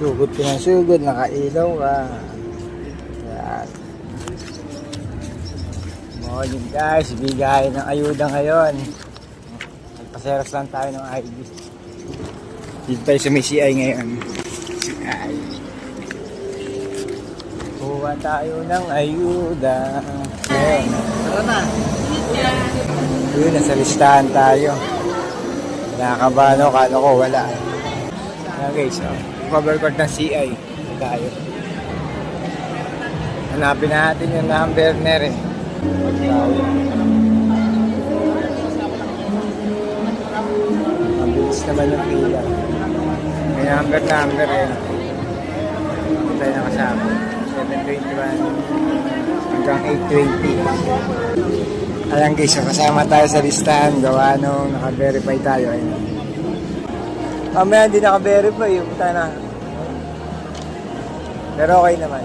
Sugod ka ng sugod, nakailaw ka. Yan. Morning guys, bigay ng ayuda ngayon. Nagpaseras lang tayo ng ID. Dito tayo sa may CI ngayon. CI. Kuha tayo ng ayuda. Ayan. Tara na. Yun, nasa listahan tayo. Nakakabano, kano ko, wala. Ayan guys, cover card ng CI. Tayo. Hanapin natin yung number na rin. Tayo. Mabilis naman yung pila. May number eh. Ito tayo nakasama. 721 hanggang 820. Ayan guys, kasama tayo sa listahan. Gawa nung naka-verify tayo. Ayun. Mamaya hindi naka-verify. Punta na. Pero okay naman.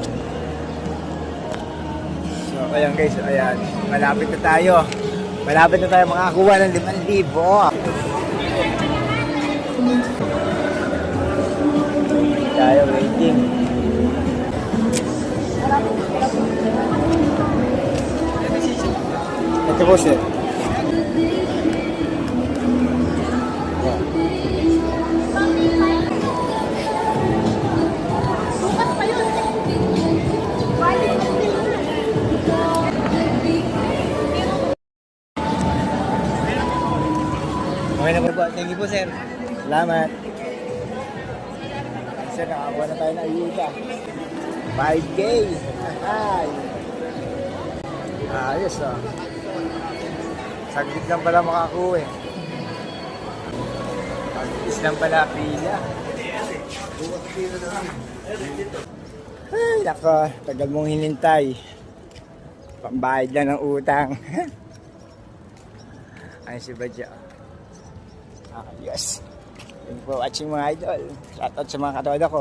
So, ayan guys. Ayan. Malapit na tayo. Malapit na tayo makakuha ng 5,000. Tayo waiting. Ito po sir. Okay na po. Thank you po sir. Salamat. Sir, nakakuha na tayo ng ayuda. 5K. Ay. Ayos ah. Saglit lang pala makakuha eh. Saglit lang pala pila. Ay, nako. Tagal mong hinintay. Pambayad lang ng utang. Ayun si Badya. Ayos. Thank you for watching mga idol. Shoutout sa mga katoda ko.